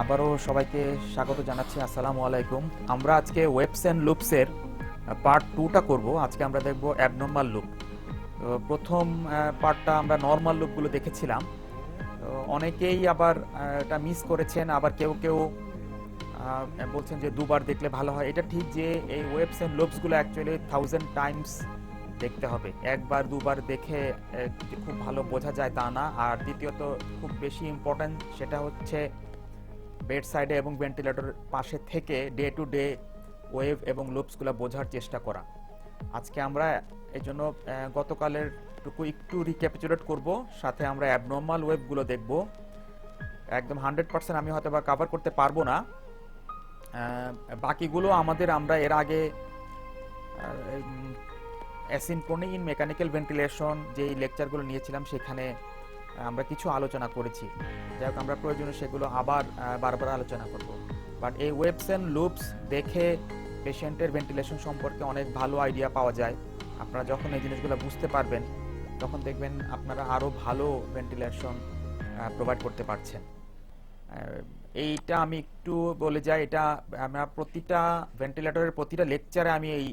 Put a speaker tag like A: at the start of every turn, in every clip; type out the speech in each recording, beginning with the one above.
A: আবারও সবাইকে স্বাগত জানাচ্ছি। আসসালামু আলাইকুম। আমরা আজকে ওয়েভস এন্ড লুপসের পার্ট 2টা করব। আজকে আমরা দেখব অ্যাবনর্মাল লুপ। তো প্রথম পার্টটা আমরা নর্মাল লুপগুলো দেখেছিলাম। তো অনেকেই আবার এটা মিস করেছেন, আবার কেউ কেউ বলছেন যে দুবার দেখলে ভালো হয়। এটা ঠিক যে এই ওয়েভস এন্ড লুপসগুলো অ্যাকচুয়ালি 1000 টাইমস দেখতে হবে। একবার দুবার দেখে যে খুব ভালো বোঝা যায় তা না। আর দ্বিতীয়ত খুব বেশি ইম্পর্ট্যান্ট সেটা হচ্ছে বেড সাইডে এবং ভেন্টিলেটর পাশে থেকে ডে টু ডে ওয়েভ এবং লুপসগুলো বোঝার চেষ্টা করা। আজকে আমরা এই জন্য গতকালের টুকু একটু রিক্যাপিচুলেট করব, সাথে আমরা অ্যাবনর্মাল ওয়েভগুলো দেখব। একদম 100% আমি হয়তো বা কভার করতে পারবো না, বাকিগুলো আমরা এর আগে অ্যাসিনক্রোনিক ইন মেকানিক্যাল ভেন্টিলেশন যেই লেকচারগুলো নিয়েছিলাম সেখানে আমরা কিছু আলোচনা করেছি। যাই হোক, আমরা প্রয়োজনে সেগুলো আবার বারবার আলোচনা করব। বাট এই ওয়েভস এন্ড লুপস দেখে পেশেন্টের ভেন্টিলেশন সম্পর্কে অনেক ভালো আইডিয়া পাওয়া যায়। আপনারা যখন এই জিনিসগুলো বুঝতে পারবেন তখন দেখবেন আপনারা আরও ভালো ভেন্টিলেশন প্রোভাইড করতে পারছেন। এইটা আমি একটু বলে যাই, এটা আমরা প্রতিটা ভেন্টিলেটরের প্রতিটা লেকচারে আমি এই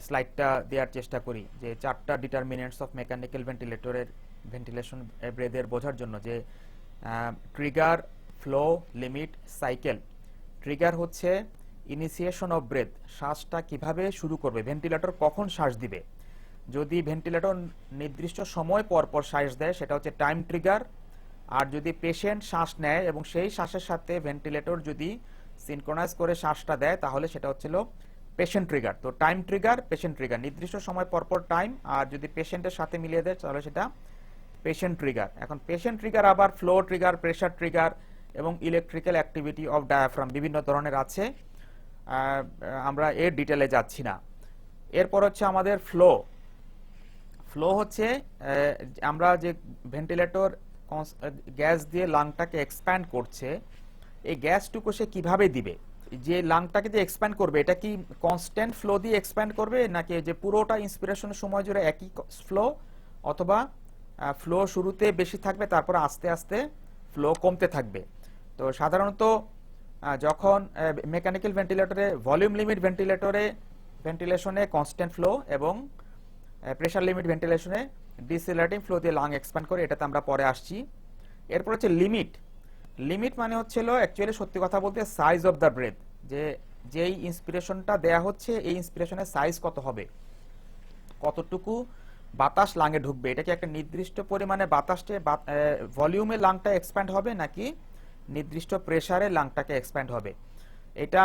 A: স্লাইডটা দেওয়ার চেষ্টা করি, যে 4টা ডিটারমিনেন্টস অফ মেকানিক্যাল ভেন্টিলেটরের ভেন্টিলেশন ব্রেথের বোঝার জন্য, যে trigger, flow, limit, cycle. Trigger হচ্ছে ইনিশিয়েশন অফ ব্রেথ, শ্বাসটা কিভাবে শুরু করবে, ভেন্টিলেটর কখন শ্বাস দিবে। যদি ভেন্টিলেটর নির্দিষ্ট সময় পর পর শ্বাস দেয় সেটা হচ্ছে টাইম ট্রিগার। আর যদি পেশেন্ট শ্বাস নেয় এবং সেই শ্বাসের সাথে ভেন্টিলেটর যদি সিনক্রোনাইজ করে শ্বাসটা দেয় তাহলে সেটা হচ্ছিল পেশেন্ট ট্রিগার। তো টাইম ট্রিগার, পেশেন্ট ট্রিগার, নির্দিষ্ট সময় পরপর টাইম, আর যদি পেশেন্টের সাথে মিলিয়ে দেয় তাহলে সেটা পেশেন্ট ট্রিগার। এখন পেশেন্ট ট্রিগার আবার ফ্লো ট্রিগার, প্রেসার ট্রিগার এবং ইলেকট্রিক্যাল অ্যাক্টিভিটি অফ ডায়াফ্রাম বিভিন্ন ধরনের আছে, আমরা এর ডিটেলে যাচ্ছি না। এরপর হচ্ছে আমাদের ফ্লো। ফ্লো হচ্ছে আমরা যে ভেন্টিলেটর গ্যাস দিয়ে লাংটাকে এক্সপ্যান্ড করছে, এই গ্যাসটুকু সে কিভাবে দিবে। যে লাংটাকে যে এক্সপ্যান্ড করবে এটা কি কনস্ট্যান্ট ফ্লো দিয়ে এক্সপ্যান্ড করবে, নাকি যে পুরোটা ইন্সপিরেশনের সময় জুড়ে একই ফ্লো, অথবা ফ্লো শুরুতে বেশি থাকবে তারপর আস্তে আস্তে ফ্লো কমতে থাকবে। তো সাধারণত যখন মেকানিক্যাল ভেন্টিলেটরে ভলিউম লিমিট ভেন্টিলেশনে কনস্ট্যান্ট ফ্লো এবং প্রেসার লিমিট ভেন্টিলেশনে ডিসেলারেটিং ফ্লো দিয়ে লাং এক্সপ্যান্ড করে, এটাতে আমরা পরে আসছি। এরপর হচ্ছে লিমিট। লিমিট মানে হচ্ছিল অ্যাকচুয়ালি সত্যি কথা বলতে সাইজ অফ দ্য ব্রেথ, যে যেই ইন্সপিরেশনটা দেয়া হচ্ছে এই ইন্সপিরেশনের সাইজ কত হবে, কতটুকু বাতাস লাঙে ঢুকবে, এটা কি একটা নির্দিষ্ট পরিমাণে বাতাসে ভলিউমে লাংটা এক্সপ্যান্ড হবে নাকি নির্দিষ্ট প্রেসারে লাংটাকে এক্সপ্যান্ড হবে। এটা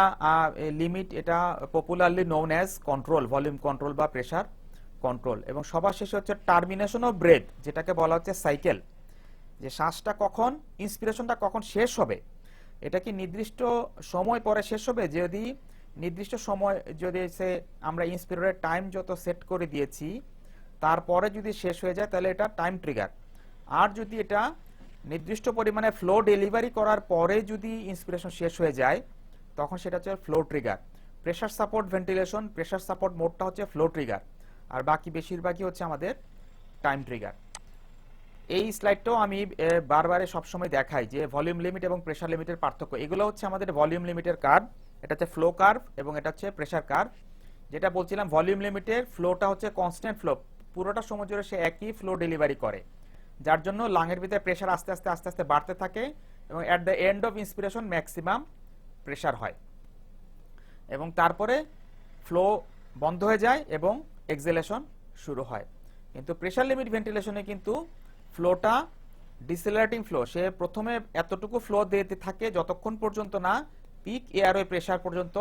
A: লিমিট, এটা popularly known as control, volume control বা প্রেসার কন্ট্রোল। এবং সবার শেষে হচ্ছে টার্মিনেশন অফ ব্রেথ, যেটাকে বলা হচ্ছে সাইকেল, যে শ্বাসটা কখন, ইন্সপিরেশনটা কখন শেষ হবে। এটা কি নির্দিষ্ট সময় পরে শেষ হবে, যদি নির্দিষ্ট সময় যদি আমরা ইন্সপিরেটরের টাইম যত সেট করে দিয়েছি তারপরে যদি শেষ হয়ে যায় তাহলে এটা টাইম ট্রিগার। আর যদি এটা নির্দিষ্ট পরিমাণে ফ্লো ডেলিভারি করার পরে যদি ইন্সপিরেশন শেষ হয়ে যায় তখন সেটা হচ্ছে flow trigger. Pressure support ventilation, pressure support মোডটা হচ্ছে ফ্লো ট্রিগার, আর বাকি বেশিরভাগই হচ্ছে আমাদের টাইম ট্রিগার। এই স্লাইডটাও আমি বারবারে সবসময় দেখাই যে ভলিউম লিমিট এবং প্রেসার লিমিটের পার্থক্য। এগুলো হচ্ছে আমাদের ভলিউম লিমিটের কার্ভ, এটা হচ্ছে ফ্লো কার্ভ, এবং এটা হচ্ছে প্রেসার কার্ভ। যেটা বলছিলাম, ভলিউম লিমিটের ফ্লোটা হচ্ছে কনস্ট্যান্ট ফ্লো, পুরোটা সময় জুড়ে সে একই ফ্লো ডেলিভারি করে, যার জন্য লাংয়ের ভিতরে প্রেসার আস্তে আস্তে আস্তে আস্তে বাড়তে থাকে এবং at the end of inspiration maximum pressure হয় এবং তারপরে ফ্লো বন্ধ হয়ে যায় এবং এক্সেলেশন শুরু হয়। কিন্তু প্রেসার লিমিট ভেন্টিলেশনে কিন্তু ফ্লোটা ডিসেলারেটিং ফ্লো, সে প্রথমে এতটুকু ফ্লো দিতে থাকে যতক্ষণ পর্যন্ত না পিক এয়ারওয়ে প্রেসার পর্যন্ত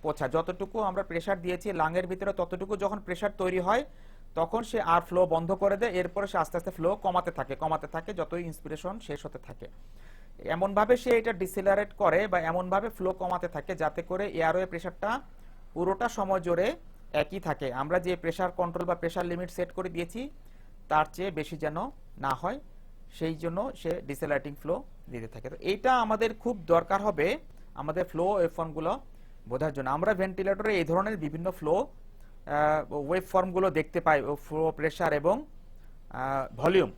A: পৌঁছায়। যতটুকু আমরা প্রেসার দিয়েছি লাংয়ের ভিতরে ততটুকু যখন প্রেসার তৈরি হয় তখন সে আর ফ্লো বন্ধ করে দেয়, এরপরে সে আস্তে আস্তে ফ্লো কমাতে থাকে যতই ইন্সপিরেশন শেষ হতে থাকে। এমনভাবে সে এটা ডিসেলারেট করে বা এমনভাবে ফ্লো কমাতে থাকে যাতে করে এয়ারওয়ে প্রেসারটা পুরোটা সময় জুড়ে একই থাকে। আমরা যে প্রেসার কন্ট্রোল বা প্রেসার লিমিট সেট করে দিয়েছি তার চেয়ে বেশি যেন না হয়, সেই জন্য সে ডিসেলারেটিং ফ্লো দিতে থাকে। তো এইটা আমাদের খুব দরকার হবে আমাদের ফ্লো ওয়েভফর্মগুলো বোঝার জন্য। আমরা ভেন্টিলেটরে এই ধরনের বিভিন্ন ফ্লো ওয়েভফর্মগুলো দেখতে পাই, ফ্লো, প্রেসার এবং ভলিউম।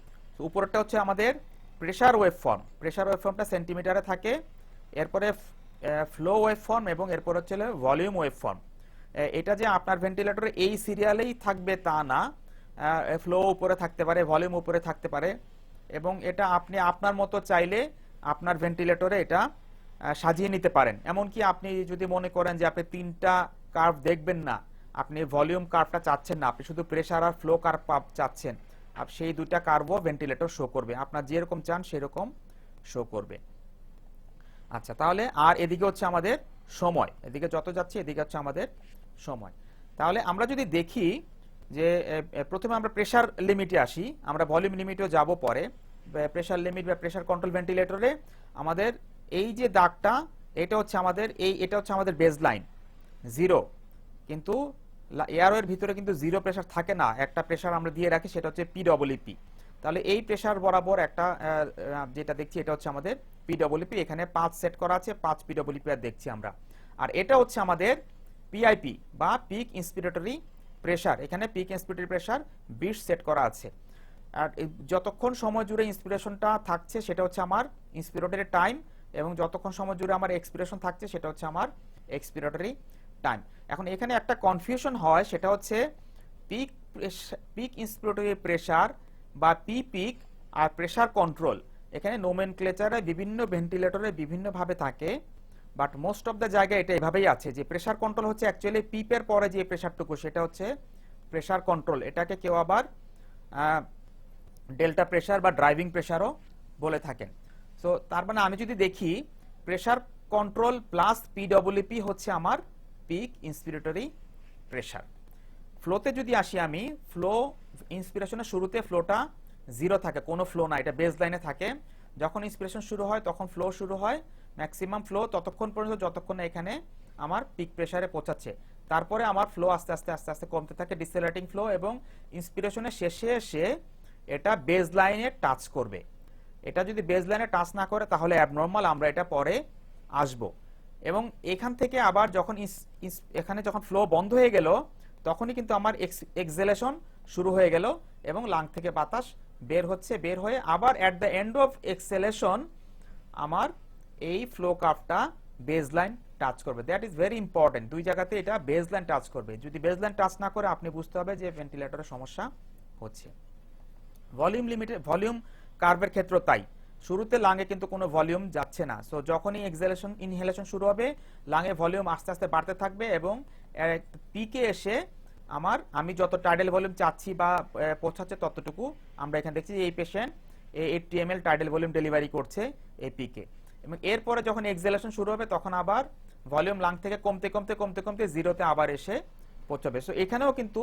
A: উপরেরটা হচ্ছে আমাদের প্রেসার ওয়েভফর্ম। প্রেসার ওয়েভফর্মটা সেন্টিমিটারে থাকে এরপরে ফ্লো ওয়েভ ফর্ম এবং এরপর হচ্ছে ভলিউম ওয়েভ ফর্ম। এটা যে আপনার ভেন্টিলেটরে এই সিরিয়ালেই থাকবে তা না, ফ্লো উপরে থাকতে পারে, ভলিউম উপরে থাকতে পারে, এবং এটা আপনি আপনার মতো চাইলে আপনার ভেন্টিলেটরে এটা সাজিয়ে নিতে পারেন। এমনকি আপনি যদি মনে করেন যে আপনি তিনটা কার্ভ দেখবেন না, আপনি ভলিউম কার্ভটা চাচ্ছেন না, আপনি শুধু প্রেসার আর ফ্লো কার্ভ চাচ্ছেন, সেই দুইটা কার্ভও ভেন্টিলেটর শো করবে, আপনার যেরকম চান সেরকম শো করবে। আচ্ছা, তাহলে আর এদিকে হচ্ছে আমাদের সময়, এদিকে যত যাচ্ছে এদিকে হচ্ছে আমাদের সময়। তাহলে আমরা যদি দেখি যে প্রথমে আমরা প্রেসার লিমিটে আসি, আমরা ভলিউম লিমিটেও যাব পরে। প্রেসার লিমিট বা প্রেসার কন্ট্রোল ভেন্টিলেটরে আমাদের এই যে দাগটা, এটা হচ্ছে আমাদের বেসলাইন জিরো, কিন্তু এয়ারওয়ের ভিতরে কিন্তু জিরো প্রেসার থাকে না, একটা প্রেসার আমরা দিয়ে রাখি, সেটা হচ্ছে পিডব্লিউপি। তাহলে এই প্রেসার বরাবর একটা যেটা দেখছি এটা হচ্ছে আমাদের পিডব্লিউপি, এখানে 5 সেট করা আছে, 5 পিডব্লিউপি আর দেখছি আমরা। আর এটা হচ্ছে আমাদের পিআইপি বা পিক ইন্সপিরেটরি প্রেসার, এখানে পিক ইন্সপিরেটরি প্রেসার 20 সেট করা আছে। আর যতক্ষণ সময় জুড়ে ইন্সপিরেশনটা থাকছে সেটা হচ্ছে আমার ইন্সপিরেটরি টাইম, এবং যতক্ষণ সময় জুড়ে আমার এক্সপিরেশন থাকছে সেটা হচ্ছে আমার এক্সপিরেটরি টাইম। এখন এখানে একটা কনফিউশন হয়, সেটা হচ্ছে পিক ইন্সপিরেটরি প্রেসার বা পি পিক আর প্রেসার কন্ট্রোল, এখানে নোমেনক্লেচারে বিভিন্ন ভেন্টিলেটরে বিভিন্নভাবে থাকে, বাট মোস্ট অফ দ্য জায়গায় এটা এভাবেই আছে যে প্রেসার কন্ট্রোল হচ্ছে অ্যাকচুয়ালি পিপের পরে যে প্রেসারটুকু সেটা হচ্ছে প্রেসার কন্ট্রোল। এটাকে কেউ আবার ডেল্টা প্রেসার বা ড্রাইভিং প্রেসারও বলে থাকেন। সো তার মানে আমি যদি দেখি প্রেসার কন্ট্রোল প্লাস পিডব্লিউপি হচ্ছে আমার পিক ইন্সপিরেটরি প্রেসার। ফ্লোতে যদি আসি আমি, ফ্লো ইন্সপিরেশনের শুরুতে ফ্লোটা জিরো থাকে, কোনো ফ্লো না, এটা বেস লাইনে থাকে। যখন ইন্সপিরেশন শুরু হয় তখন ফ্লো শুরু হয়, ম্যাক্সিমাম ফ্লো ততক্ষণ পর্যন্ত যতক্ষণ না এখানে আমার পিক প্রেসারে পৌঁছাচ্ছে। তারপরে আমার ফ্লো আস্তে আস্তে আস্তে আস্তে কমতে থাকে, ডিসেলারেটিং ফ্লো, এবং ইন্সপিরেশনের শেষে এসে এটা বেস লাইনে টাচ করবে। এটা যদি বেস লাইনে টাচ না করে তাহলে অ্যাবনর্মাল, আমরা এটা পরে আসব। এবং এখান থেকে আবার যখন এখানে যখন ফ্লো বন্ধ হয়ে গেল তখনই কিন্তু আমার এক্সহেলেশন শুরু হয়ে গেল, এবং লাং থেকে বাতাস বের হচ্ছে, বের হয়ে আবার অ্যাট দ্য এন্ড অফ এক্সহেলেশন আমার এই ফ্লো কার্ভটা বেসলাইন টাচ করবে। দ্যাট ইজ ভেরি ইম্পর্টেন্ট, দুই জায়গাতে এটা বেসলাইন টাচ করবে। যদি বেসলাইন টাচ না করে আপনি বুঝতে হবে যে ভেন্টিলেটরের সমস্যা হচ্ছে। ভলিউম কার্ভের ক্ষেত্রে তাই, শুরুতে লাঙে কিন্তু কোনো ভলিউম যাচ্ছে না, সো যখনই এক্সহেলেশন ইনহেলেশন শুরু হবে লাঙে ভলিউম আস্তে আস্তে বাড়তে থাকবে, এবং পিকে এসে আমি যত টাইডাল ভলিউম চাচ্ছি বা পৌঁছাচ্ছে ততটুকু আমরা এখানে দেখছি এই patient 80 ml tidal volume delivery করছে এই পিকে। এবং এরপরে যখন এক্সহেলেশন শুরু হবে তখন আবার ভলিউম লাং থেকে কমতে কমতে কমতে কমতে জিরোতে আবার এসে পৌঁছাবে। সো এখানেও কিন্তু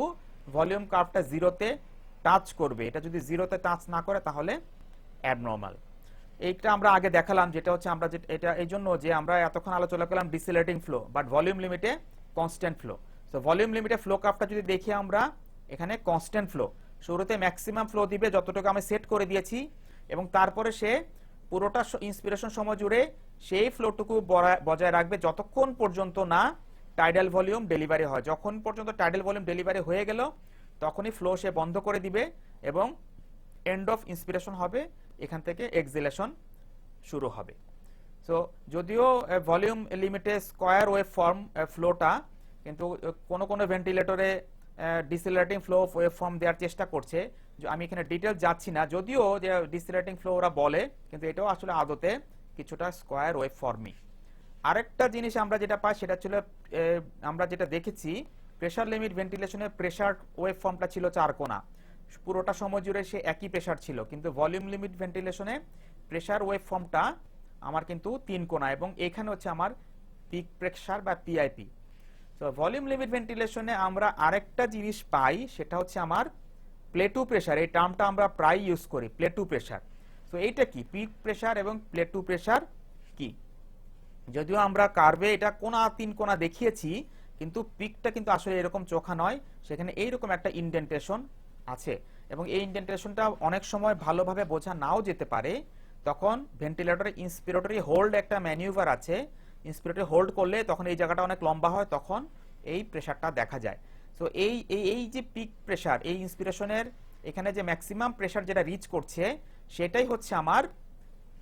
A: ভলিউম কার্ভটা জিরোতে টাচ করবে, এটা যদি জিরোতে টাচ না করে তাহলে অ্যাবনর্মাল। এইটা আমরা আগে দেখালাম, যেটা হচ্ছে আমরা এটা এই জন্য যে আমরা এতক্ষণ আলোচনা করলাম ডিসেলারেটিং ফ্লো, বাট ভলিউম লিমিটে কনস্ট্যান্ট ফ্লো। সো ভলিউম লিমিটে ফ্লো কার্ভটা যদি দেখি আমরা, এখানে কনস্ট্যান্ট ফ্লো, শুরুতে ম্যাক্সিমাম ফ্লো দিবে যতটুকু আমি সেট করে দিয়েছি, এবং তারপরে সে পুরোটা ইন্সপিরেশন সময় জুড়ে সেই ফ্লোটুকু বজায় রাখবে যতক্ষণ পর্যন্ত না টাইডাল ভলিউম ডেলিভারি হয়। যখন পর্যন্ত টাইডাল ভলিউম ডেলিভারি হয়ে গেল তখনই ফ্লো সে বন্ধ করে দিবে, এবং এন্ড অফ ইন্সপিরেশন হবে, এখান থেকে এক্সহেলেশন শুরু হবে। সো যদিও ভলিউম লিমিটে স্কয়ার ওয়েভ ফর্ম ফ্লোটা, কিন্তু কোন ভেন্টিলেটরে ডিসেলারেটিং ফ্লো ওয়েভ ফর্ম দেওয়ার চেষ্টা করছে, আমি এখানে ডিটেল যাচ্ছি না, যদিও যে ডিসেলারেটিং ফ্লো ওরা বলে, কিন্তু এটাও আসলে আদতে কিছুটা স্কয়ার ওয়েভ ফর্মই। আরেকটা জিনিস আমরা যেটা পাই সেটা ছিল, আমরা যেটা দেখেছি প্রেসার লিমিট ভেন্টিলেশনে প্রেসার ওয়েভ ফর্মটা ছিল 4 কোণা, পুরোটা সময় জুড়ে সে একই প্রেসার ছিল, কিন্তু ভলিউম লিমিট ভেন্টিলেশনে প্রেসার ওয়েভ ফর্মটা আমার কিন্তু 3 কোণা, এবং এখানে হচ্ছে আমার পিক প্রেসার বা পিআইপি। তো ভলিউম লিমিট ভেন্টিলেশনে আমরা আরেকটা জিনিস পাই, সেটা হচ্ছে আমার প্লেটু প্রেসার। এই টার্মটা আমরা প্রায় ইউজ করি, প্লেটু প্রেসার। তো এইটা কি, পিক প্রেসার এবং প্লেটু প্রেসার কি? যদিও আমরা কার্ভে এটা কোণা 3 কোণা দেখিয়েছি, কিন্তু পিকটা কিন্তু আসলে এরকম চোখা নয়, সেখানে এইরকম একটা ইনডেন্টেশন আছে, এবং এই ইনডেন্টেশনটা অনেক সময় ভালোভাবে বোঝা নাও যেতে পারে। তখন ভেন্টিলেটরে ইন্সপিরেটরি হোল্ড একটা ম্যানিউভার আছে, ইন্সপিরেটরি হোল্ড করলে তখন এই জায়গাটা অনেক লম্বা হয়, তখন এই প্রেসারটা দেখা যায়। সো এই যে পিক প্রেসার, এই ইন্সপিরেশনের এখানে যে ম্যাক্সিমাম প্রেসার যেটা রিচ করছে সেটাই হচ্ছে আমার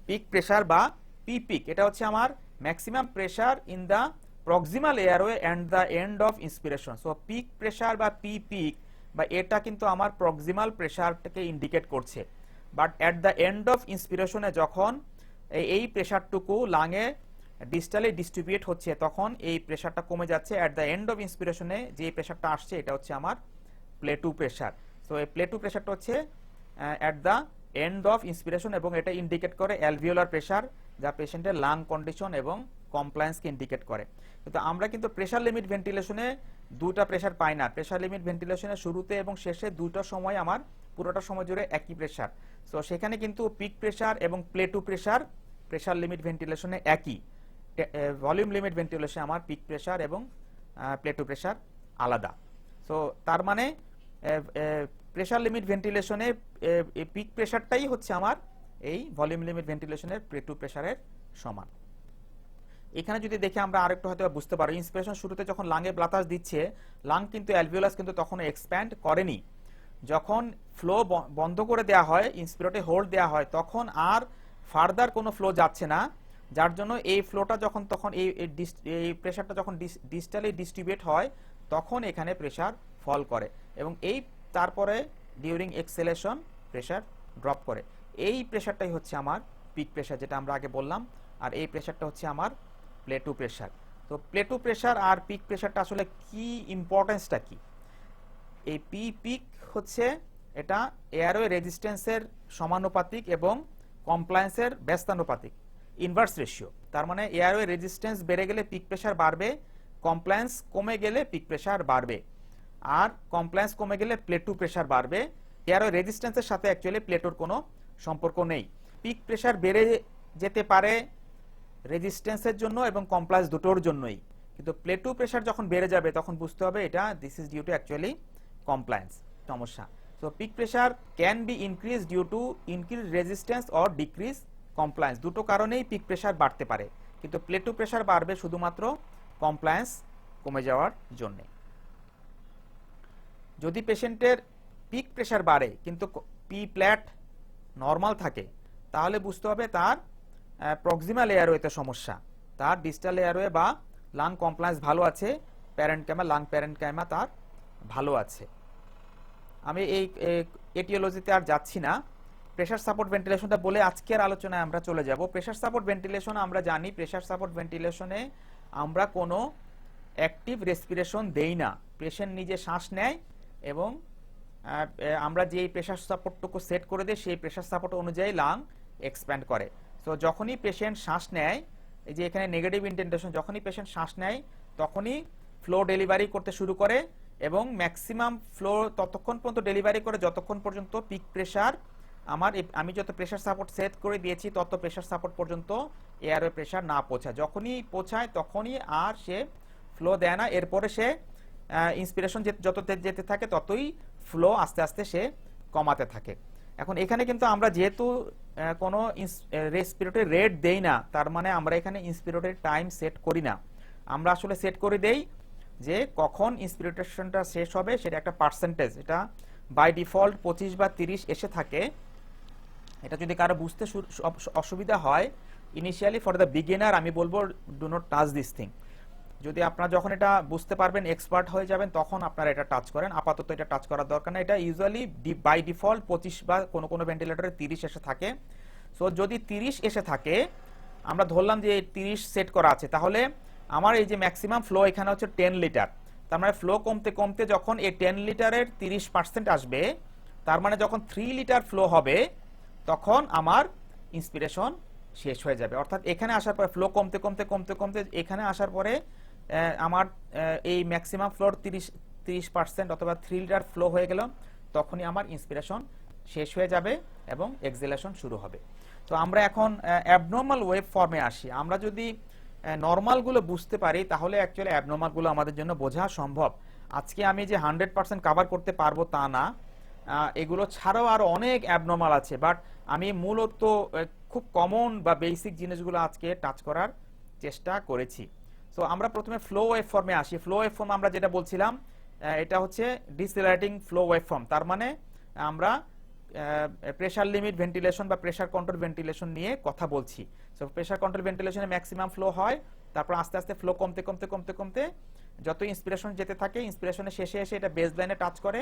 A: পিক প্রেসার বা পি পিক। এটা হচ্ছে আমার maximum pressure in the proximal airway and the end of inspiration. So peak pressure বা পি পিক বা এটা কিন্তু আমার প্রক্সিমাল প্রেসারটাকে ইন্ডিকেট করছে, but at the end of ইন্সপিরেশনে যখন এই প্রেসারটুকু লাঙে ডিস্টালে ডিস্ট্রিবিউট হচ্ছে তখন এই প্রেসারটা কমে যাচ্ছে। অ্যাট দ্য এন্ড অফ ইন্সপিরেশনে যে প্রেসারটা আসছে এটা হচ্ছে আমার প্লেটু প্রেসার। সো এই প্লেটু প্রেসারটা হচ্ছে at the end of inspiration এবং এটা ইন্ডিকেট করে অ্যালভিওলার প্রেসার, যা পেশেন্টের লাং কন্ডিশন এবং কমপ্লায়েন্সকে ইন্ডিকেট করে। কিন্তু আমরা কিন্তু প্রেসার লিমিট ভেন্টিলেশনে দুইটা প্রেসার পাই না। প্রেসার লিমিট ভেন্টিলেশনের শুরুতে এবং শেষে দুটো সময় আমার পুরোটা সময় জুড়ে একই প্রেসার। সো সেখানে কিন্তু পিক প্রেসার এবং প্লেটু প্রেসার প্রেসার লিমিট ভেন্টিলেশনে একই। ভলিউম লিমিট ভেন্টিলেশনে আমার পিক প্রেসার এবং প্লেটু প্রেসার আলাদা। সো তার মানে প্রেসার লিমিট ভেন্টিলেশনে পিক প্রেসারটাই হচ্ছে আমার এই ভলিউম লিমিট ভেন্টিলেশনের প্লেটু প্রেসারের সমান। এখানে যদি দেখে আমরা আরেকটু হয়তো বুঝতে পারি, ইন্সপিরেশন শুরুতে যখন লাঙে বাতাস দিচ্ছে, লাং কিন্তু অ্যালভিওলাস কিন্তু তখন এক্সপ্যান্ড করেনি। যখন ফ্লো বন্ধ করে দেওয়া হয়, ইন্সপিরেটে হোল্ড দেওয়া হয়, তখন আর ফার্দার কোনো ফ্লো যাচ্ছে না, যার জন্য এই ফ্লোটা যখন তখন এই প্রেসারটা যখন ডিস্টালি ডিস্ট্রিবিউট হয় তখন এখানে প্রেসার ফল করে এবং এই তারপরে ডিউরিং এক্সেলেশন প্রেসার ড্রপ করে। এই প্রেসারটাই হচ্ছে আমার পিক প্রেসার, যেটা আমরা আগে বললাম। আর এই প্রেসারটা হচ্ছে আমার প্লেটু প্রেসার। তো প্লেটু প্রেসার আর পিক প্রেসারটা আসলে কি ইম্পর্টেন্সটা কি? এই পি পিক হচ্ছে এটা এয়ারওয়ে রেজিস্ট্যান্সের সমানুপাতিক এবং কমপ্লায়েন্সের ব্যস্তানুপাতিক, ইনভার্স রেশিও। তার মানে এয়ারওয়ে রেজিস্ট্যান্স বেড়ে গেলে পিক প্রেসার বাড়বে, কমপ্লায়েন্স কমে গেলে পিক প্রেসার বাড়বে, আর কমপ্লায়েন্স কমে গেলে প্লেটু প্রেসার বাড়বে। এয়ারওয়ে রেজিস্ট্যান্সের সাথে অ্যাকচুয়ালি প্লেটুর কোনো সম্পর্ক নেই। পিক প্রেসার বেড়ে যেতে পারে রেজিস্ট্যান্সের জন্য এবং কমপ্লায়েন্স দুটোর জন্যই, কিন্তু প্লেটু প্রেসার যখন বেড়ে যাবে তখন বুঝতে হবে এটা this is due to actually compliance সমস্যা। So peak pressure can be increase due to increase resistance or decrease compliance. দুটো কারণেই পিক প্রেসার বাড়তে পারে, কিন্তু প্লেটু প্রেসার বাড়বে শুধুমাত্র কমপ্লায়েন্স কমে যাওয়ার জন্য। যদি পেশেন্টের পিক প্রেসার বাড়ে কিন্তু পি প্ল্যাট নর্মাল থাকে, তাহলে বুঝতে হবে তার প্রক্সিমাল এয়ারওয়েতে সমস্যা, তার ডিস্টাল এয়ারওয়ে বা লাং কমপ্লায়েন্স ভালো আছে, প্যারেন্টকাইমা লাং প্যারেন্টকাইমা তার ভালো আছে। আমি এই এটিওলজিতে আর যাচ্ছি না, প্রেসার সাপোর্ট ভেন্টিলেশনটা বলে আজকের আলোচনায় আমরা চলে যাব। প্রেসার সাপোর্ট ভেন্টিলেশন আমরা জানি, প্রেসার সাপোর্ট ভেন্টিলেশনে আমরা কোনো অ্যাক্টিভ রেসপিরেশন দেই না। পেশেন্ট নিজে শ্বাস নেয় এবং আমরা যেই প্রেসার সাপোর্টটুকু সেট করে দিই সেই প্রেসার সাপোর্ট অনুযায়ী লাং এক্সপ্যান্ড করে। সো যখনই পেশেন্ট শ্বাস নেয়, এই যে এখানে নেগেটিভ ইন্টেন্টেশন, যখনই পেশেন্ট শ্বাস নেয় তখনই ফ্লো ডেলিভারি করতে শুরু করে এবং ম্যাক্সিমাম ফ্লো ততক্ষণ পর্যন্ত ডেলিভারি করে যতক্ষণ পর্যন্ত পিক প্রেসার আমি যত প্রেসার সাপোর্ট সেট করে দিয়েছি তত প্রেসার সাপোর্ট পর্যন্ত এয়ারওয়ে প্রেসার না পৌঁছায়। যখনই পৌঁছায় তখনই আর সে ফ্লো দেয় না, এরপরে সে ইন্সপিরেশন যত যেতে থাকে ততই ফ্লো আস্তে আস্তে সে কমাতে থাকে। এখন এখানে কিন্তু আমরা যেহেতু কোনো রেসপিরেটরি রেট দেই না, তার মানে আমরা এখানে ইন্সপিরেটরি টাইম সেট করি না। আমরা আসলে সেট করে দেই যে কখন ইন্সপিরেশনটা শেষ হবে, সেটা একটা পার্সেন্টেজ। এটা বাই ডিফল্ট 25 বা 30 এসে থাকে। এটা যদি কারো বুঝতে অসুবিধা হয়, ইনিশিয়ালি ফর দ্য বিগিনার আমি বলবো do not touch this thing. যদি আপনারা যখন এটা বুঝতে পারবেন, এক্সপার্ট হয়ে যাবেন, তখন আপনারা এটা টাচ করেন। আপাতত এটা টাচ করার দরকার না। এটা ইউজুয়ালি বাই ডিফল্ট 25 বা কোনো কোনো ভেন্টিলেটরে 30 এসে থাকে। সো যদি 30 এসে থাকে, আমরা ধরলাম যে 30 সেট করা আছে, তাহলে আমার এই যে ম্যাক্সিমাম ফ্লো এখানে হচ্ছে 10 লিটার। তার মানে ফ্লো কমতে কমতে যখন এই 10 লিটারের 30% আসবে, তার মানে যখন 3 লিটার ফ্লো হবে তখন আমার ইন্সপিরেশন শেষ হয়ে যাবে। অর্থাৎ এখানে আসার পরে ফ্লো কমতে কমতে কমতে কমতে এখানে আসার পরে আমার এই ম্যাক্সিমাম ফ্লোর 30% অথবা 3 লিটার ফ্লো হয়ে গেল, তখনই আমার ইন্সপিরেশন শেষ হয়ে যাবে এবং এক্সহেলেশন শুরু হবে। তো আমরা এখন অ্যাবনর্মাল ওয়েভ ফর্মে আসি। আমরা যদি নর্মালগুলো বুঝতে পারি তাহলে অ্যাকচুয়ালি অ্যাবনর্মালগুলো আমাদের জন্য বোঝা সম্ভব। আজকে আমি যে 100% কভার করতে পারবো তা না, এগুলো ছাড়াও আরো অনেক অ্যাবনর্মাল আছে, বাট আমি মূলত খুব কমন বা বেসিক জিনিসগুলো আজকে টাচ করার চেষ্টা করেছি। সো আমরা প্রথমে ফ্লো ওয়েভ ফর্মে আসি। ফ্লো ওয়েভ ফর্ম আমরা যেটা বলছিলাম, এটা হচ্ছে ডিসেলারেটিং ফ্লো ওয়েভ ফর্ম। তার মানে আমরা প্রেসার লিমিট ভেন্টিলেশন বা প্রেসার কন্ট্রোল ভেন্টিলেশন নিয়ে কথা বলছি। সো প্রেসার কন্ট্রোল ভেন্টিলেশনে ম্যাক্সিমাম ফ্লো হয়, তারপর আস্তে আস্তে ফ্লো কমতে কমতে কমতে কমতে যত ইন্সপিরেশন যেতে থাকে, ইন্সপিরেশনের শেষে এসে এটা বেস লাইনে টাচ করে,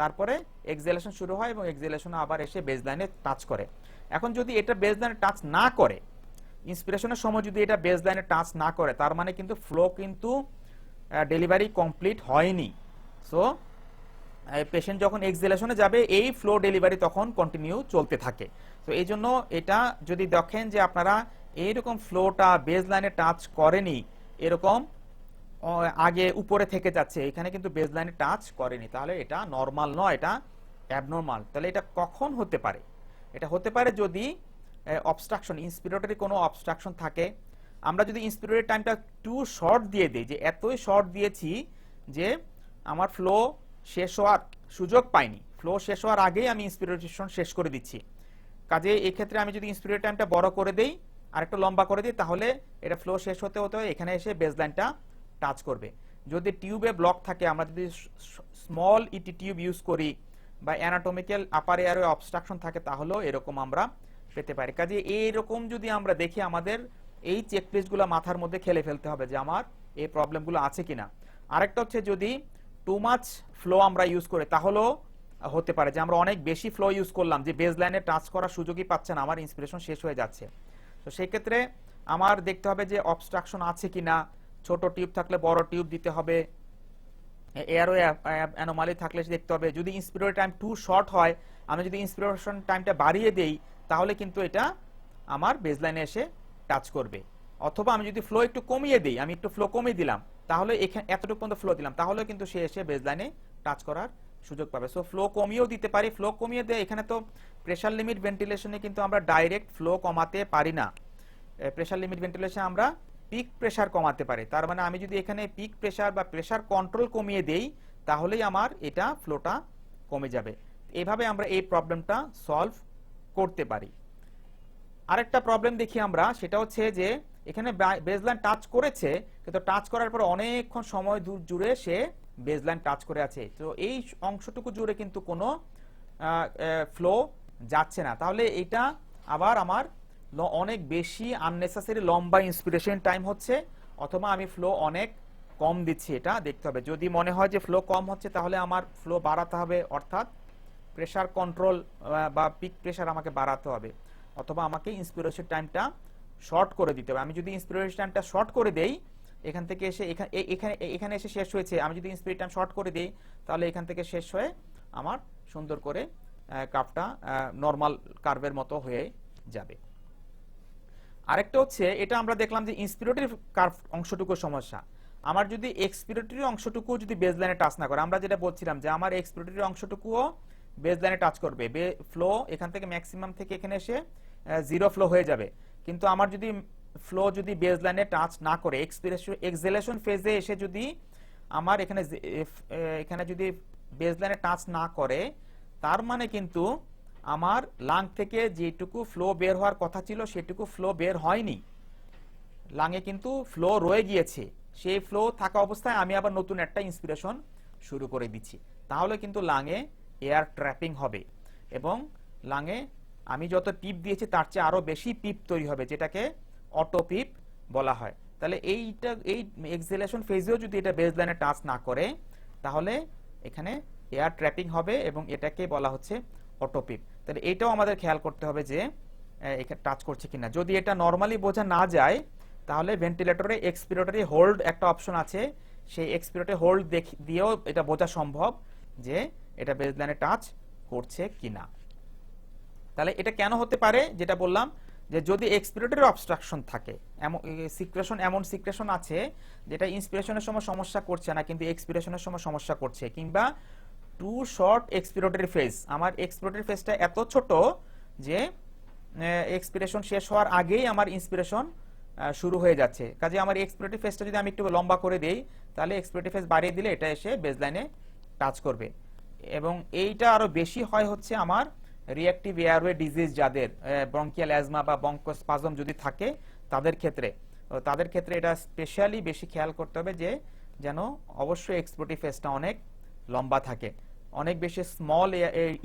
A: তারপরে এক্সহেলেশন শুরু হয় এবং এক্সহেলেশন আবার এসে বেস লাইনে টাচ করে। এখন যদি এটা বেস লাইনে টাচ না করে, ইন্সপিরেশনের সময় যদি এটা বেস লাইনে টাচ না করে, তার মানে কিন্তু ফ্লো কিন্তু ডেলিভারি কমপ্লিট হয়নি। সো পেশেন্ট যখন এক্সহেলেশনে যাবে এই ফ্লো ডেলিভারি তখন কন্টিনিউ চলতে থাকে। তো এই জন্য এটা যদি দেখেন যে আপনারা এইরকম ফ্লোটা বেস লাইনে টাচ করেনি, এরকম আগে উপরে থেকে যাচ্ছে, এখানে কিন্তু বেস লাইনে টাচ করেনি, তাহলে এটা নর্মাল নয়, এটা অ্যাবনর্মাল। তাহলে এটা কখন হতে পারে? এটা হতে পারে যদি অবস্ট্রাকশন, ইন্সপিরেটরি কোনো অবস্ট্রাকশন থাকে। আমরা যদি ইন্সপিরেটরি টাইমটা টু শর্ট দিয়ে দিই, যে এতই শর্ট দিয়েছি যে আমার ফ্লো শেষ হওয়ার সুযোগ পাইনি, ফ্লো শেষ হওয়ার আগেই আমি ইন্সপিরেশন শেষ করে দিচ্ছি, কাজে এই ক্ষেত্রে আমি যদি ইন্সপিরেটরি টাইমটা বড় করে দেই আর একটু লম্বা করে দিই, তাহলে এটা ফ্লো শেষ হতে হতে এখানে এসে বেসলাইনটা টাচ করবে। যদি টিউবে ব্লক থাকে, আমরা যদি স্মল ইটি টিউব ইউজ করি বা অ্যানাটমিক্যাল আপার এয়ারওয়ে অবস্ট্রাকশন থাকে, তাহলেও এরকম আমরা পেতে পারি। কাজে এইরকম যদি আমরা দেখি, আমাদের এই চেকলিস্টগুলো মাথার মধ্যে খেলে ফেলতে হবে যে আমার এই প্রবলেমগুলো আছে কিনা। আরেকটা হচ্ছে যদি টু মাচ ফ্লো আমরা ইউজ করি, তাহলেও হতে পারে যে আমরা অনেক বেশি ফ্লো ইউজ করলাম, যে বেস লাইনে টাচ করার সুযোগই পাচ্ছে না, আমার ইন্সপিরেশন শেষ হয়ে যাচ্ছে। তো সেই ক্ষেত্রে আমার দেখতে হবে যে অবস্ট্রাকশন আছে কিনা, ছোট টিউব থাকলে বড় টিউব দিতে হবে, এয়ারওয়ে অ্যানোমালি থাকলে দেখতে হবে। যদি ইন্সপিরেটরি টাইম টু শর্ট হয়, আমি যদি ইন্সপিরেশন টাইমটা বাড়িয়ে দেই, তাহলে কিন্তু এটা আমার বেসলাইনে এসে টাচ করবে। অথবা আমি যদি ফ্লো একটু কমিয়ে দিই, আমি একটু ফ্লো কমিয়ে দিলাম, তাহলে এখানে এতটুকু পর্যন্ত ফ্লো দিলাম, তাহলে কিন্তু সে এসে বেসলাইনে টাচ করার সুযোগ পাবে। সো ফ্লো কমিয়েও দিতে পারি, ফ্লো কমিয়ে দেয়। এখানে তো প্রেসার লিমিট ভেন্টিলেশনে কিন্তু আমরা ডাইরেক্ট ফ্লো কমাতে পারি না। প্রেসার লিমিট ভেন্টিলেশনে আমরা পিক প্রেসার কমাতে পারি। তার মানে আমি যদি এখানে পিক প্রেসার বা প্রেসার কন্ট্রোল কমিয়ে দেই, তাহলেই আমার এটা ফ্লোটা কমে যাবে। এইভাবে আমরা এই প্রবলেমটা সলভ করতে পারি। আরেকটা প্রবলেম দেখি আমরা, সেটা হচ্ছে যে এখানে বেসলাইন টাচ করেছে, কিন্তু টাচ করার পর অনেকক্ষণ সময় জুড়ে সে বেসলাইন টাচ করে আছে। তো এই অংশটুকু জুড়ে কিন্তু কোনো ফ্লো যাচ্ছে না, তাহলে এটা আবার আমার অনেক বেশি আননেসেসারি লম্বা ইন্সপিরেশন টাইম হচ্ছে, অথবা আমি ফ্লো অনেক কম দিচ্ছি, এটা দেখতে হবে। যদি মনে হয় যে ফ্লো কম হচ্ছে, তাহলে আমার ফ্লো বাড়াতে হবে, অর্থাৎ প্রেসার কন্ট্রোল বা পিক প্রেসার আমাকে বাড়াতে হবে, অথবা আমাকে ইন্সপিরেশন টাইমটা শর্ট করে দিতে হবে। আমি যদি ইন্সপিরেশন টাইমটা শর্ট করে দেই, এখান থেকে এসে এখানে এসে শেষ হয়েছে, আমি যদি ইন্সপিরেশন টাইম শর্ট করে দিই, তাহলে এখান থেকে শেষ হয়ে আমার সুন্দর করে কার্ভটা নর্মাল কার্ভের মতো হয়ে যাবে। আরেকটা হচ্ছে, এটা আমরা দেখলাম যে ইন্সপিরেটরি কার্ভ অংশটুকু সমস্যা। আমার যদি এক্সপিরেটরি অংশটুকু যদি বেসলাইনে টাচ না করে, আমরা যেটা বলছিলাম যে আমার এক্সপিরেটরি অংশটুকুও বেসলাইনে টাচ করবে, ফ্লো এখান থেকে ম্যাক্সিমাম থেকে এখানে এসে জিরো ফ্লো হয়ে যাবে। কিন্তু আমার যদি ফ্লো যদি বেসলাইনে টাচ না করে, এক্সহেলেশন ফেজে এসে যদি আমার এখানে যদি বেসলাইনে টাচ না করে, তার মানে কিন্তু আমার লাং থেকে যেটুকু ফ্লো বের হওয়ার কথা ছিল সেটুকু ফ্লো বের হয়নি, লাঙে কিন্তু ফ্লো রয়ে গিয়েছে। সেই ফ্লো থাকা অবস্থায় আমি আবার নতুন একটা ইন্সপিরেশন শুরু করে দিচ্ছি, তাহলে কিন্তু লাঙে এয়ার ট্র্যাপিং হবে, এবং লাঙে আমি যত পিপ দিয়েছি তার চেয়ে আরো বেশি পিপ তৈরি হবে, যেটাকে অটো পিপ বলা হয়। তাহলে এই এক্সহেলেশন ফেজেও যদি এটা বেসলাইনে টাচ না করে, তাহলে এখানে এয়ার ট্র্যাপিং হবে, এবং এটাকে বলা হচ্ছে অটো পিপ। তাহলে এটাও আমাদের খেয়াল করতে হবে যে এখানে টাচ করছে কিনা। যদি এটা নরমালি বোঝা না যায়, তাহলে ভেন্টিলেটরে এক্সপিরেটরি হোল্ড একটা অপশন আছে, সেই এক্সপিরেটরি হোল্ড দিয়েও এটা বোঝা সম্ভব যে এটা বেসলাইনে টাচ করছে কিনা। তাহলে এটা কেন হতে পারে, যেটা বললাম যে যদি এক্সপিরেটরি অবস্ট্রাকশন থাকে, এমন সিক্রেশন আছে যেটা ইন্সপিরেশনের সময় সমস্যা করছে না কিন্তু এক্সপিরেশনের সময় সমস্যা করছে, কিংবা টু শর্ট এক্সপিরেটরি ফেজ, আমার এক্সপিরেটরি ফেজটা এত ছোট যে এক্সপিরেশন শেষ হওয়ার আগেই আমার ইন্সপিরেশন শুরু হয়ে যাচ্ছে। কাজে আমার এক্সপিরেটরি ফেজটা যদি আমি একটু লম্বা করে দেই, তাহলে এক্সপিরেটরি ফেজ বাড়িয়ে দিলে এটা এসে বেসলাইনে টাচ করবে। এবং এইটা আরো বেশি হয় হচ্ছে আমার রিঅ্যাক্টিভ এয়ারওয়ে ডিজিজ, যাদের ব্রঙ্কিয়াল অ্যাজমা বা ব্রঙ্কোস্পাজম যদি থাকে তাদের ক্ষেত্রে এটা স্পেশালি বেশি খেয়াল করতে হবে যে যেন অবশ্যই এক্সপিরেটরি ফেজটা অনেক লম্বা থাকে। অনেক বেশি স্মল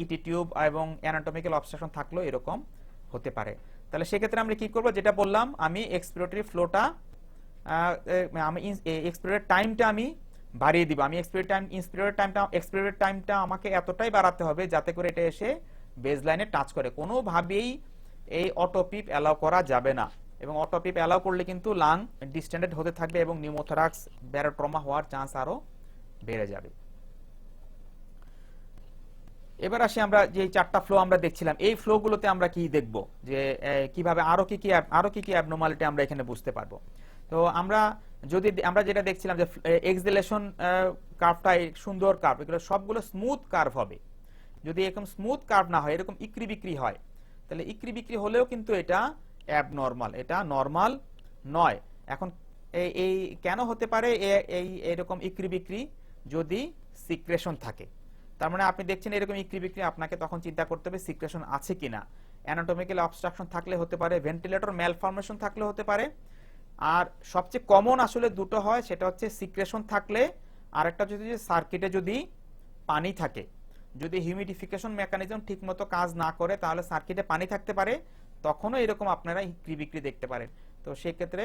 A: ইটি টিউব এবং অ্যানাটমিক্যাল অবস্ট্রাকশন থাকলেও এরকম হতে পারে। তাহলে সেক্ষেত্রে আমরা কি করব, যেটা বললাম, আমি এক্সপিরেটরি ফ্লোটা আমি এক্সপিরেটরি টাইমটা আমি বাড়িয়ে দিব। আমি এক্সপিরেটরি টাইমটা আমাকে এতটাই বাড়াতে হবে যাতে করে এটা এসে বেজলাইনে টাচ করে। কোনোভাবেই এই অটোপিপ অ্যালাউ করা যাবে না, এবং অটোপিপ অ্যালাউ করলে কিন্তু লাং ডিস্টেন্ডেড হতে থাকবে এবং নিউমোথরাক্স ব্যারোট্রমা হওয়ার চান্স আরো বেড়ে যাবে। এবার আসি আমরা যে চারটা ফ্লো আমরা দেখছিলাম, এই ফ্লো গুলোতে আমরা কি দেখব, যে কিভাবে আরো কি কি অ্যাবনর্মালিটি আমরা এখানে বুঝতে পারবো। তো আমরা যেটা দেখছিলাম যে এক্সেলেশন কার্ভটা সুন্দর কার্ভ, এগুলো সবগুলো স্মুথ কার্ভ হবে। যদি এরকম স্মুথ কার্ভ না হয়, এরকম ইকরি বিক্রি হয়, তাহলে ইকরি বিক্রি হলেও কিন্তু এটা অ্যাবনর্মাল, এটা নর্মাল নয়। এখন এই কেন হতে পারে এরকম ইকরি বিক্রি? যদি সিক্রেশন থাকে, তার মানে আপনি দেখছেন এরকম ইকরি বিক্রি, আপনাকে তখন চিন্তা করতে হবে সিক্রেশন আছে কিনা। অ্যানাটমিক্যাল অবস্ট্রাকশন থাকলে হতে পারে, ভেন্টিলেটর ম্যালফরমেশন থাকলে হতে পারে। আর সবচেয়ে কমন আসলে দুটো হয়, সেটা হচ্ছে সিক্রেশন থাকলে, আর একটা যদি সার্কিটে যদি পানি থাকে, যদি হিউমিডিফিকেশন মেকানিজম ঠিকমতো কাজ না করে, তাহলে সার্কিটে পানি থাকতে পারে, তখনও এরকম আপনারা ইকরি বিক্রি দেখতে পারেন। তো সেক্ষেত্রে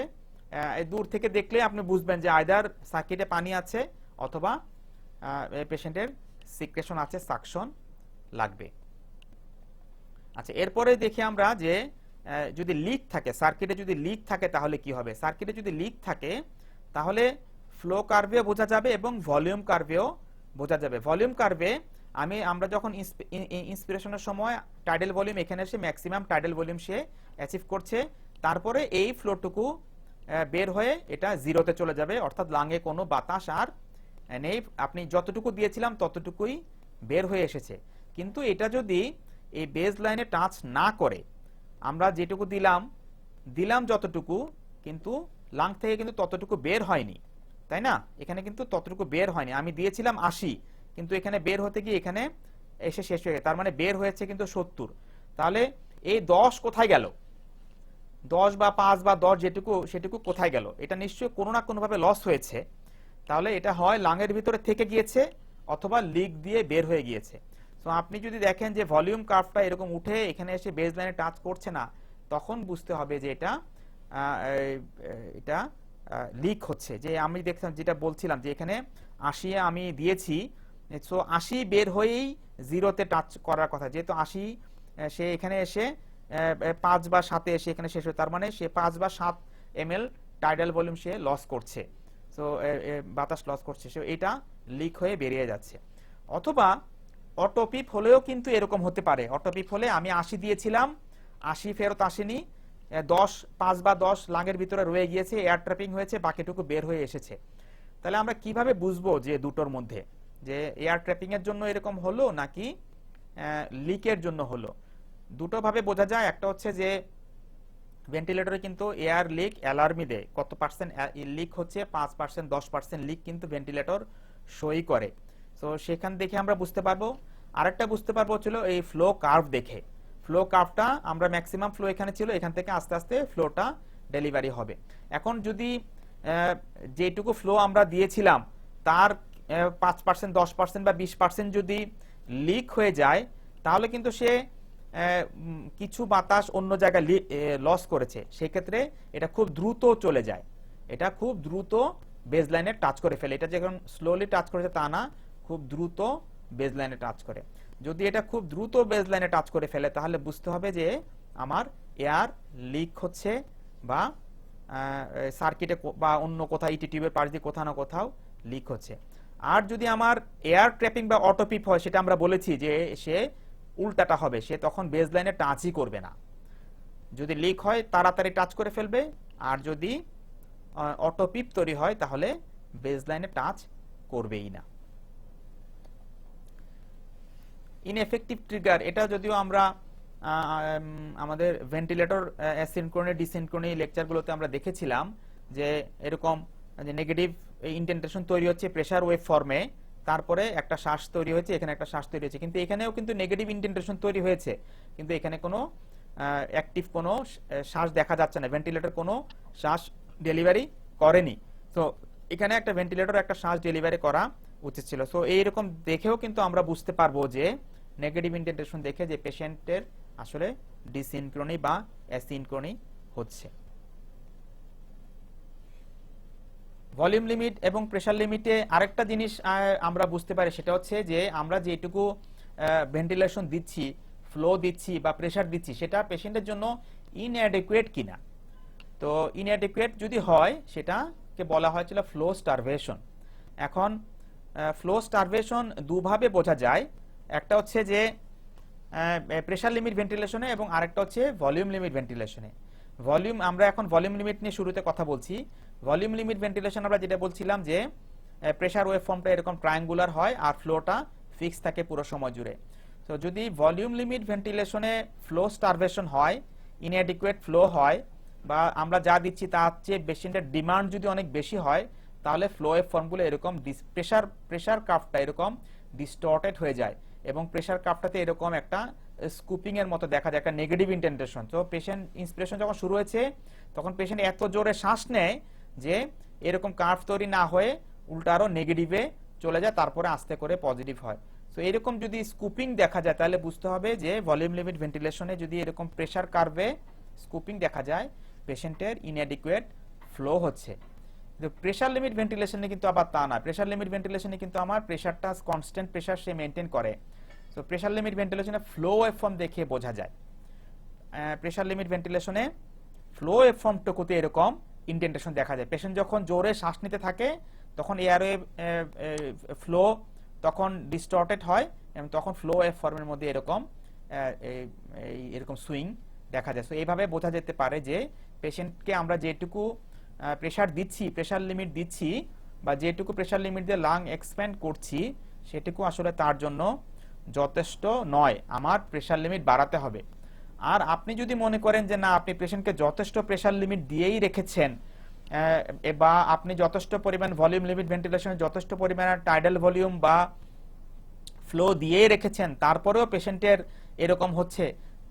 A: দূর থেকে দেখলে আপনি বুঝবেন যে আইদার সার্কিটে পানি আছে অথবা পেশেন্টের সিক্রেশন আছে, সাকশন লাগবে। আচ্ছা, এরপরে দেখি আমরা যে যদি লিক থাকে, সার্কিটে যদি লিক থাকে তাহলে কি হবে। সার্কিটে যদি লিক থাকে তাহলে ফ্লো কার্ভেও বোঝা যাবে এবং ভলিউম কার্ভেও বোঝা যাবে। ভলিউম কার্ভে আমরা যখন ইন্সপিরেশনের সময় টাইডাল ভলিউম এখানে এসে ম্যাক্সিমাম টাইডাল ভলিউম সে অ্যাচিভ করছে, তারপরে এই ফ্লোটুকু বের হয়ে এটা জিরোতে চলে যাবে, অর্থাৎ লাঙে কোনো বাতাস আর নেই, আপনি যতটুকু দিয়েছিলাম ততটুকুই বের হয়ে এসেছে। কিন্তু এটা যদি এই বেজ লাইনে টাচ না করে, আমরা যেটুকু দিলাম যতটুকু, কিন্তু লাং থেকে কিন্তু ততটুকু বের হয়নি, তাই না? এখানে কিন্তু ততটুকু বের হয়নি, আমি দিয়েছিলাম 80, কিন্তু এখানে বের হতে গিয়ে এখানে এসে শেষ হয়ে গেছে, তার মানে বের হয়েছে কিন্তু 70। তাহলে এই 10 কোথায় গেল? 10 বা 5 বা 10 সেটুকু কোথায় গেল? এটা নিশ্চয়ই কোনো না কোনো ভাবে লস হয়েছে। তাহলে এটা হয় লাংয়ের ভিতরে থেকে গিয়েছে অথবা লিক দিয়ে বের হয়ে গিয়েছে। তো আপনি যদি দেখেন যে ভলিউম কার্ভটা এরকম উঠে এখানে এসে বেজ লাইনে টাচ করছে না, তখন বুঝতে হবে যে এটা লিক হচ্ছে। যে আমি দেখলাম, যেটা বলছিলাম, যে এখানে 80 আমি দিয়েছি, সো 80 বের হয়েই জিরোতে টাচ করার কথা, যেহেতু 80 সে এখানে এসে 5 বা 7 এসে এখানে শেষ হয়, তার মানে সে 5 বা 7 ml টাইডাল ভলিউম সে লস করছে, সো বাতাস লস করছে, সো এটা লিক হয়ে বেরিয়ে যাচ্ছে। অথবা অটোপিপ হলেও কিন্তু এরকম হতে পারে। অটোপিপ হলে আমি 80 দিয়েছিলাম, 80 ফেরত আসেনি, 5 বা 10 লাঙের ভিতরে রয়ে গিয়েছে, এয়ার ট্র্যাপিং হয়েছে, বাকিটুকু বের হয়ে এসেছে। তাহলে আমরা কিভাবে বুঝবো যে দুটোর মধ্যে, যে এয়ার ট্র্যাপিং এর জন্য এরকম হলো নাকি লিকের জন্য হলো? দুটো ভাবে বোঝা যায়। একটা হচ্ছে যে ভেন্টিলেটরে কিন্তু এয়ার লিক অ্যালার্মি দেয়, কত পার্সেন্ট লিক হচ্ছে, 5%, 10% লিক কিন্তু ভেন্টিলেটর সই করে। তো সেখান দেখে আমরা বুঝতে পারবো। আরেকটা বুঝতে পারবো ছিল এই ফ্লো কার্ভ দেখে। ফ্লো কার্ভটা আমরা ম্যাক্সিমাম ফ্লো এখানে ছিল, এখান থেকে আস্তে আস্তে ফ্লোটা ডেলিভারি হবে। এখন যদি যেটুকু ফ্লো আমরা দিয়েছিলাম তার 5%, 10% বা 20% যদি লিক হয়ে যায়, তাহলে কিন্তু সে কিছু বাতাস অন্য জায়গায় লস করেছে, সেক্ষেত্রে এটা খুব দ্রুত চলে যায়, এটা খুব দ্রুত বেজ লাইনে টাচ করে ফেলে। এটা যখন স্লোলি টাচ করেছে তা না, খুব দ্রুত বেজ লাইনে টাচ করে। যদি এটা খুব দ্রুত বেজ লাইনে টাচ করে ফেলে, তাহলে বুঝতে হবে যে আমার এয়ার লিক হচ্ছে, বা সার্কিটে বা অন্য কোথাও ইটি টিউবের পাশ দিয়ে কোথাও না কোথাও লিক হচ্ছে। আর যদি আমার এয়ার ট্র্যাপিং বা অটোপিপ হয়, সেটা আমরা বলেছি যে সে উল্টাটা হবে, সে তখন বেজ লাইনে টাচই করবে না। যদি লিক হয় তাড়াতাড়ি টাচ করে ফেলবে, আর যদি অটোপিপ তৈরি হয় তাহলে বেজ লাইনে টাচ করবেই না। ইনএফেক্টিভ ট্রিগার, এটা যদিও আমরা আমাদের ভেন্টিলেটর অ্যাসিনক্রোনি ডিসিনক্রোনি লেকচারগুলোতে আমরা দেখেছিলাম যে এরকম যে নেগেটিভ ইন্ডেন্টেশন তৈরি হচ্ছে প্রেসার ওয়েভ ফর্মে, তারপরে একটা শ্বাস তৈরি হয়েছে, এখানে একটা শ্বাস তৈরি হয়েছে, কিন্তু এখানেও কিন্তু নেগেটিভ ইন্ডেন্টেশন তৈরি হয়েছে, কিন্তু এখানে কোনো অ্যাক্টিভ কোনো শ্বাস দেখা যাচ্ছে না, ভেন্টিলেটর কোনো শ্বাস ডেলিভারি করেনি। তো এখানে একটা ভেন্টিলেটর একটা শ্বাস ডেলিভারি করা উচিত ছিল। সো এইরকম দেখেও কিন্তু আমরা বুঝতে পারবো যে নেগেটিভ ইন্ডেন্টেশন দেখে যে পেশেন্টের আসলে ডিসিনক্রনি বা অ্যাসিনক্রনি হচ্ছে। ভলিউম লিমিট এবং প্রেসার লিমিটে আরেকটা জিনিস আমরা বুঝতে পারি, সেটা হচ্ছে যে আমরা যেটুকু ভেন্টিলেশন দিচ্ছি, ফ্লো দিচ্ছি বা প্রেসার দিচ্ছি, সেটা পেশেন্টের জন্য ইনঅ্যাডিকুয়েট কিনা। তো ইনঅ্যাডিকুয়েট যদি হয় সেটাকে বলা হয়েছিল ফ্লো স্টারভেশন। এখন ফ্লো স্টারভেশন দুভাবে বোঝা যায়, একটা হচ্ছে যে প্রেসার লিমিট ভেন্টিলেশনে এবং আরেকটা হচ্ছে ভলিউম লিমিট ভেন্টিলেশনে। আমরা এখন ভলিউম লিমিট নিয়ে শুরুতে কথা বলছি। ভলিউম লিমিট ভেন্টিলেশন আমরা যেটা বলছিলাম যে প্রেসার ওয়েভ ফর্মটা এরকম ট্রায়াঙ্গুলার হয় আর ফ্লোটা ফিক্স থাকে পুরো সময় জুড়ে। তো যদি ভলিউম লিমিট ভেন্টিলেশনে ফ্লো স্টারভেশন হয়, ইনঅ্যাডিকুয়েট ফ্লো হয়, বা আমরা যা দিচ্ছি তার চেয়ে পেশেন্টের ডিমান্ড যদি অনেক বেশি হয়, তাহলে ফ্লো ওয়েভ ফর্মগুলো এরকম প্রেসার কার্ভটা এরকম ডিস্টর্টেড হয়ে যায় এবং প্রেসার কার্ভটাতে এরকম একটা স্কুপিং এর মতো দেখা যায়, একটা নেগেটিভ ইন্টেন্টেশন। তো পেশেন্ট ইন্সপিরেশন যখন শুরু হয়েছে তখন পেশেন্ট এত জোরে শ্বাস নেয় যে এরকম কার্ভ তৈরি না হয়ে উল্টা আরো নেগেটিভে চলে যায়, তারপরে আস্তে করে পজিটিভ হয়। তো এরকম যদি স্কুপিং দেখা যায় তাহলে বুঝতে হবে যে ভলিউম লিমিট ভেন্টিলেশনে যদি এরকম প্রেসার কার্ভে স্কুপিং দেখা যায়, পেশেন্টের ইনঅ্যাডিকুয়েট ফ্লো হচ্ছে। কিন্তু প্রেসার লিমিট ভেন্টিলেশনে কিন্তু আবার তা না। প্রেসার লিমিট ভেন্টিলেশনে কিন্তু আমার প্রেসারটা কনস্ট্যান্ট প্রেসার সে মেনটেন করে। তো প্রেসার লিমিট ভেন্টিলেশনে ফ্লো ওয়েভ ফর্ম দেখে বোঝা যায়। প্রেসার লিমিট ভেন্টিলেশনে ফ্লো ওয়েভ ফর্মটুকুতে এরকম ইন্ডেন্টেশন দেখা যায়। পেশেন্ট যখন জোরে শ্বাস নিতে থাকে তখন এয়ারওয়ে ফ্লো তখন ডিস্টর্টেড হয় এবং তখন ফ্লো ওয়েভ ফর্মের মধ্যে এরকম এরকম সুইং দেখা যায়। তো এইভাবে বোঝা যেতে পারে যে পেশেন্টকে আমরা যেটুকু প্রেসার দিচ্ছি, প্রেসার লিমিট দিচ্ছি, বা যেটুকু প্রেসার লিমিট দিয়ে লাং এক্সপ্যান্ড করছি, সেটুকু আসলে তার জন্য যথেষ্ট নয়, আমার প্রেসার লিমিট বাড়াতে হবে। আর আপনি যদি মনে করেন যে না, আপনি পেশেন্টকে যথেষ্ট প্রেসার লিমিট দিয়েই রেখেছেন, বা আপনি যথেষ্ট পরিমাণ ভলিউম লিমিট ভেন্টিলেশনে যথেষ্ট পরিমাণ টাইডাল ভলিউম বা ফ্লো দিয়েই রেখেছেন, তারপরেও পেশেন্টের এরকম হচ্ছে,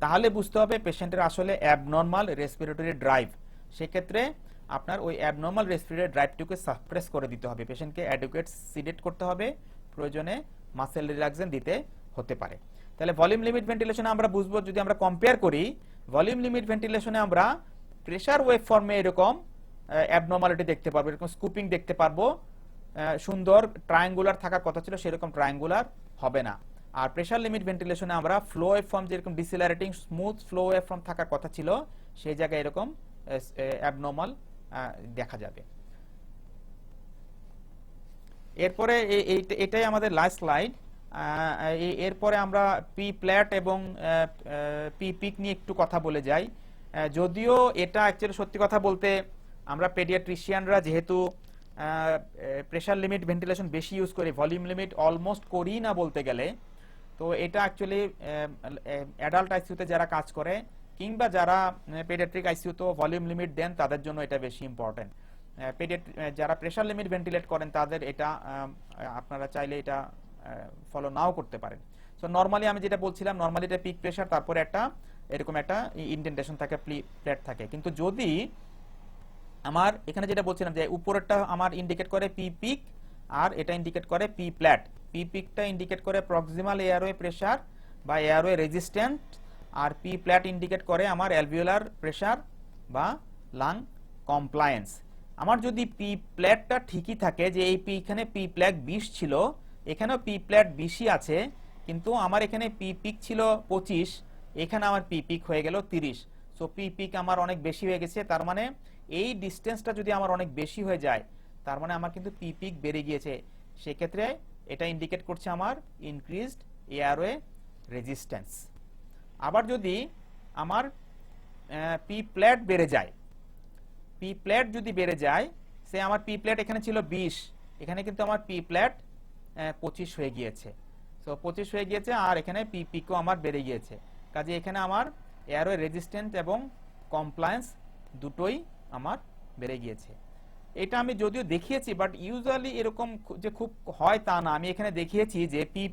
A: তাহলে বুঝতে হবে পেশেন্টের আসলে অ্যাবনর্মাল রেসপিরেটরি ড্রাইভ। সেক্ষেত্রে আপনার ওই অ্যাবনর্মাল রেসপিরেটরি ড্রাইভটুকে সাপ্রেস করে দিতে হবে, পেশেন্টকে অ্যাডুকেট সিডেট করতে হবে, প্রয়োজনে মাসেল রিল্যাক্সেশন দিতে হতে পারে। তাহলে ভলিউম লিমিট ভেন্টিলেশনে আমরা বুঝবো, যদি আমরা কম্পেয়ার করি, ভলিউম লিমিট ভেন্টিলেশনে আমরা প্রেসার ওয়েভ ফর্মে এরকম অ্যাবনর্মালিটি দেখতে পারবো, এরকম স্কুপিং দেখতে পারবো, সুন্দর ট্রায়াঙ্গুলার থাকার কথা ছিল সেরকম ট্রায়াঙ্গুলার হবে না। আর প্রেসার লিমিট ভেন্টিলেশনে আমরা ফ্লো ওয়েভ ফর্ম যেরকম decelerating smooth flow wave form থাকার কথা ছিল, সেই জায়গায় এরকম অ্যাবনর্মাল দেখা যাবে। এরপরে এটাই আমাদের লাস্ট স্লাইড। এরপরে আমরা পি প্ল্যাট এবং পি পিক নিয়ে একটু কথা বলে যাই। যদিও এটা অ্যাকচুয়ালি সত্যি কথা বলতে আমরা পেডিয়াট্রিশিয়ানরা যেহেতু প্রেসার লিমিট ভেন্টিলেশন বেশি ইউজ করি, ভলিউম লিমিট অলমোস্ট করি না বলতে গেলে, তো এটা অ্যাকচুয়ালি অ্যাডাল্ট আইসিইউতে যারা কাজ করে কিংবা যারা পেডিয়াট্রিক আইসিইউতে ভলিউম লিমিট দেন তাদের জন্য এটা বেশি ইম্পর্টেন্ট। যারা প্রেসার লিমিট ভেন্টিলেট করেন তাদের এটা আপনারা চাইলে এটা ফলো নাও করতে পারেন। সো নরমালি আমি যেটা বলছিলাম, নরমালি এটা পিক প্রেসার, তারপরে একটা এরকম একটা ইন্ডেন্টেশন থাকে, প্লেট থাকে। কিন্তু যদি আমার এখানে যেটা বলছিলাম যে উপরেরটা আমার ইন্ডিকেট করে পি পিক আর এটা ইন্ডিকেট করে পি প্ল্যাট। পি পিকটা ইন্ডিকেট করে প্রক্সিমাল এয়ারওয়ে প্রেসার বা এয়ারওয়ে রেজিস্ট্যান্ট, আর পি প্ল্যাট ইন্ডিকেট করে আমার অ্যালভিওলার প্রেসার বা লাং কমপ্লায়েন্স। আমার যদি পি প্ল্যাটটা ঠিকই থাকে, যে এই এখানে পি প্ল্যাট 20 ছিল, এখানেও পি প্ল্যাট 20ই আছে, কিন্তু আমার এখানে পি পিক ছিল 25, এখানে আমার পি পিক হয়ে গেল 30। সো পি পিক আমার অনেক বেশি হয়ে গেছে, তার মানে এই ডিস্টেন্সটা যদি আমার অনেক বেশি হয়ে যায় তার মানে আমার কিন্তু পি পিক বেড়ে গিয়েছে। সেক্ষেত্রে এটা ইন্ডিকেট করছে আমার ইনক্রিজড এয়ারওয়ে রেজিস্ট্যান্স। আবার যদি আমার পি প্ল্যাট বেড়ে যায়, পি প্ল্যাট যদি বেড়ে যায়, সে আমার পি প্ল্যাট এখানে ছিল 20, এখানে কিন্তু আমার পি প্ল্যাট 25 হয়ে গিয়েছে। সো 25 হয়ে গিয়েছে, আর এখানে পি পিকও আমার বেড়ে গিয়েছে। কাজে এখানে আমার এয়ারওয়ে রেজিস্ট্যান্স এবং কমপ্লায়েন্স দুটোই আমার বেড়ে গিয়েছে। এটা আমি যদিও দেখিয়েছি, বাট ইউজুয়ালি এরকম যে খুব হয় তা না। আমি এখানে দেখিয়েছি যে পি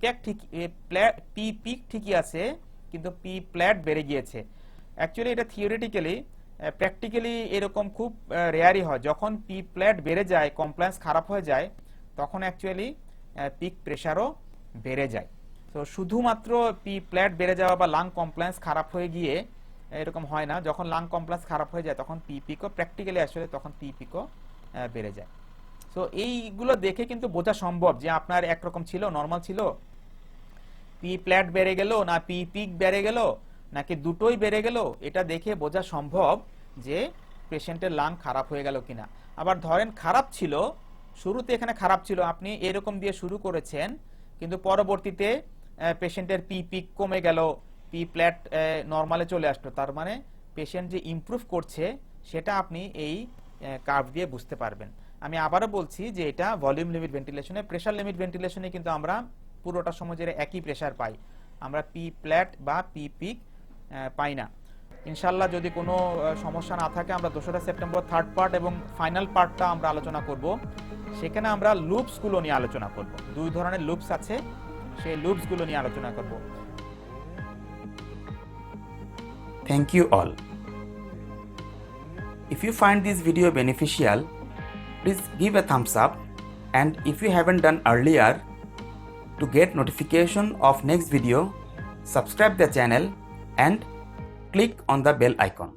A: পিক ঠিকই আছে, কিন্তু পি প্ল্যাট বেড়ে গিয়েছে। অ্যাকচুয়ালি এটা থিওরিটিক্যালি, প্র্যাকটিক্যালি এরকম খুব রেয়ারই হয়। যখন পি প্ল্যাট বেড়ে যায়, কমপ্লায়েন্স খারাপ হয়ে যায়, তখন অ্যাকচুয়ালি পিক প্রেশারও বেড়ে যায়। তো শুধুমাত্র পি প্ল্যাট বেড়ে যাওয়া বা লাং কমপ্লায়েন্স খারাপ হয়ে গিয়ে এরকম হয় না। যখন লাং কমপ্লায়েন্স খারাপ হয়ে যায় তখন পি পিকও প্র্যাকটিক্যালি আসলে তখন পি পিকও বেড়ে যায়। সো এইগুলো দেখে কিন্তু বোঝা সম্ভব যে আপনার একরকম ছিল, নর্মাল ছিল, পি প্ল্যাট বেড়ে গেল না পি পিক বেড়ে গেল নাকি দুটোই বেড়ে গেল, এটা দেখে বোঝা সম্ভব যে পেশেন্টের লাং খারাপ হয়ে গেল কিনা। আবার ধরেন খারাপ ছিল, শুরুতে এখানে খারাপ ছিল, আপনি এরকম দিয়ে শুরু করেছেন, কিন্তু পরবর্তীতে পেশেন্টের পি পিক কমে গেল, পি প্ল্যাট নর্মালে চলে আসলো, তার মানে পেশেন্ট যে ইমপ্রুভ করছে সেটা আপনি এই কার্ভ দিয়ে বুঝতে পারবেন। আমি আবারও বলছি যে এটা ভলিউম লিমিট ভেন্টিলেশনে, প্রেশার লিমিট ভেন্টিলেশনে কিন্তু আমরা পুরোটা সময় একই প্রেশার পাই, আমরা পি প্ল্যাট বা পি পিক পাই না। ইনশাল্লাহ যদি কোনো সমস্যা না থাকে আমরা 2রা সেপ্টেম্বর থার্ড পার্ট এবং ফাইনাল পার্টটা আমরা আলোচনা করব। সেখানে আমরা লুপসগুলো নিয়ে আলোচনা করব, 2 ধরনের লুপস আছে, সেই লুপসগুলো নিয়ে আলোচনা করব।
B: Thank you all. If you find this video beneficial, please give a thumbs up, and if you haven't done earlier, to get notification of next video, subscribe the channel and click on the bell icon.